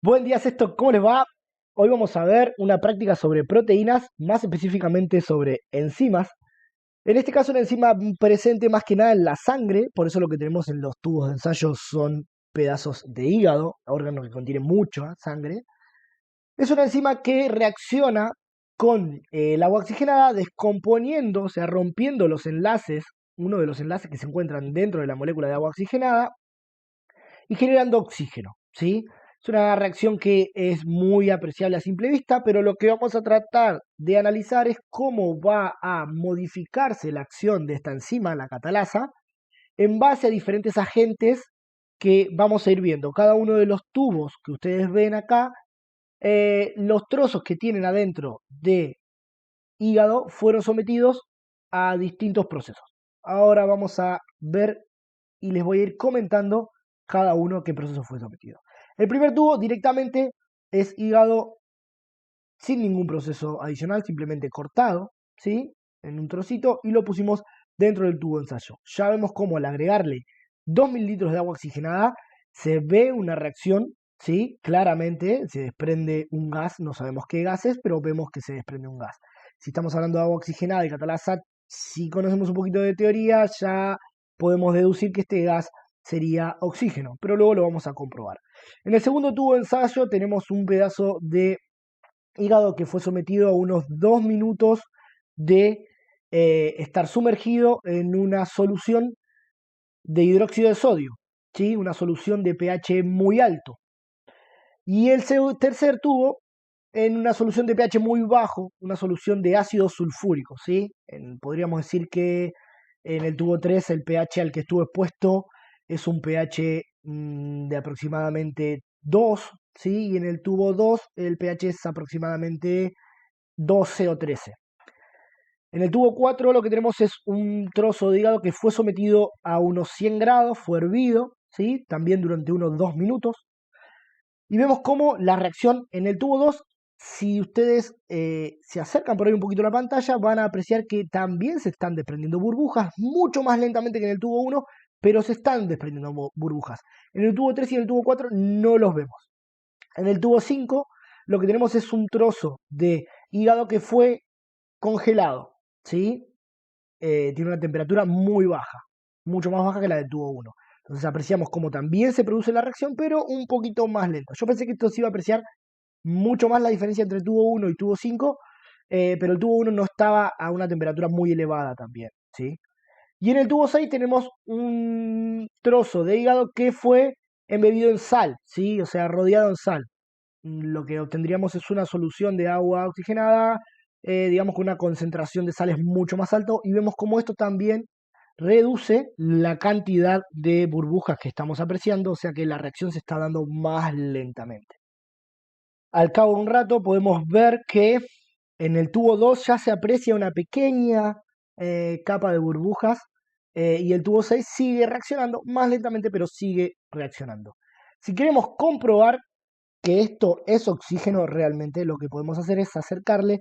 Buen día, Sexto, ¿cómo les va? Hoy vamos a ver una práctica sobre proteínas, más específicamente sobre enzimas. En este caso, una enzima presente más que nada en la sangre, por eso lo que tenemos en los tubos de ensayo son pedazos de hígado, órgano que contiene mucha sangre. Es una enzima que reacciona con el agua oxigenada, descomponiendo, o sea, rompiendo los enlaces, uno de los enlaces que se encuentran dentro de la molécula de agua oxigenada, y generando oxígeno, ¿sí? Es una reacción que es muy apreciable a simple vista, pero lo que vamos a tratar de analizar es cómo va a modificarse la acción de esta enzima, la catalasa, en base a diferentes agentes que vamos a ir viendo. Cada uno de los tubos que ustedes ven acá, los trozos que tienen adentro de hígado fueron sometidos a distintos procesos. Ahora vamos a ver y les voy a ir comentando cada uno a qué proceso fue sometido. El primer tubo directamente es hígado sin ningún proceso adicional, simplemente cortado, ¿sí? En un trocito y lo pusimos dentro del tubo de ensayo. Ya vemos cómo al agregarle 2 mililitros de agua oxigenada se ve una reacción, ¿sí? Claramente se desprende un gas, no sabemos qué gas es, pero vemos que se desprende un gas. Si estamos hablando de agua oxigenada y catalasa, si conocemos un poquito de teoría, ya podemos deducir que este gas sería oxígeno, pero luego lo vamos a comprobar. En el segundo tubo de ensayo tenemos un pedazo de hígado que fue sometido a unos 2 minutos de estar sumergido en una solución de hidróxido de sodio, ¿sí? Una solución de pH muy alto. Y el tercer tubo en una solución de pH muy bajo, una solución de ácido sulfúrico, ¿sí? Podríamos decir que en el tubo 3 el pH al que estuvo expuesto es un pH de aproximadamente 2, ¿sí? Y en el tubo 2 el pH es aproximadamente 12 o 13. En el tubo 4 lo que tenemos es un trozo de hígado que fue sometido a unos 100 grados, fue hervido, ¿sí? También durante unos 2 minutos. Y vemos cómo la reacción en el tubo 2, si ustedes se acercan por ahí un poquito a la pantalla, van a apreciar que también se están desprendiendo burbujas, mucho más lentamente que en el tubo 1, pero se están desprendiendo burbujas. En el tubo 3 y en el tubo 4 no los vemos. En el tubo 5 lo que tenemos es un trozo de hígado que fue congelado, ¿sí? Tiene una temperatura muy baja, mucho más baja que la del tubo 1. Entonces apreciamos cómo también se produce la reacción, pero un poquito más lento. Yo pensé que esto se iba a apreciar mucho más la diferencia entre tubo 1 y tubo 5, pero el tubo 1 no estaba a una temperatura muy elevada también, ¿sí? Y en el tubo 6 tenemos un trozo de hígado que fue embebido en sal, ¿sí? O sea, rodeado en sal. Lo que obtendríamos es una solución de agua oxigenada, digamos con una concentración de sales mucho más alto, y vemos cómo esto también reduce la cantidad de burbujas que estamos apreciando, o sea que la reacción se está dando más lentamente. Al cabo de un rato podemos ver que en el tubo 2 ya se aprecia una pequeña capa de burbujas, y el tubo 6 sigue reaccionando más lentamente, pero sigue reaccionando. Si queremos comprobar que esto es oxígeno, realmente lo que podemos hacer es acercarle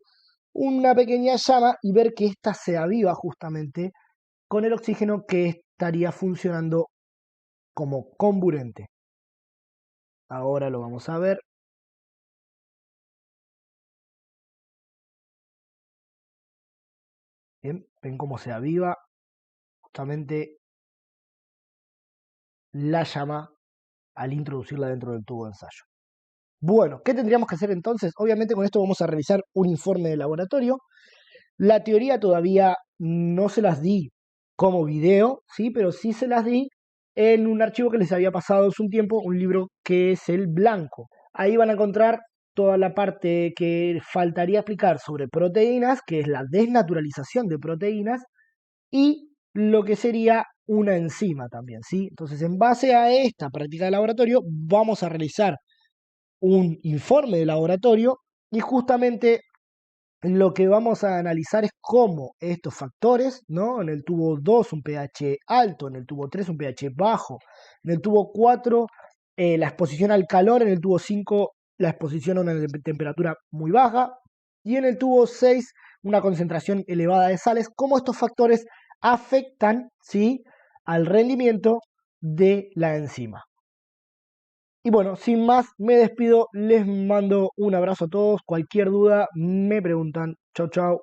una pequeña llama y ver que ésta se aviva justamente con el oxígeno que estaría funcionando como comburente. Ahora lo vamos a ver. Bien, ven cómo se aviva justamente la llama al introducirla dentro del tubo de ensayo. Bueno, ¿qué tendríamos que hacer entonces? Obviamente con esto vamos a realizar un informe de laboratorio. La teoría todavía no se las di como video, ¿sí? Pero sí se las di en un archivo que les había pasado hace un tiempo, un libro que es el blanco. Ahí van a encontrar toda la parte que faltaría explicar sobre proteínas, que es la desnaturalización de proteínas, y lo que sería una enzima también, ¿sí? Entonces, en base a esta práctica de laboratorio, vamos a realizar un informe de laboratorio y justamente lo que vamos a analizar es cómo estos factores, ¿no? En el tubo 2 un pH alto, en el tubo 3 un pH bajo, en el tubo 4 la exposición al calor, en el tubo 5 la exposición a una temperatura muy baja y en el tubo 6 una concentración elevada de sales, cómo estos factores afectan, ¿sí?, al rendimiento de la enzima. Y bueno, sin más, me despido, les mando un abrazo a todos, cualquier duda me preguntan. Chau, chau.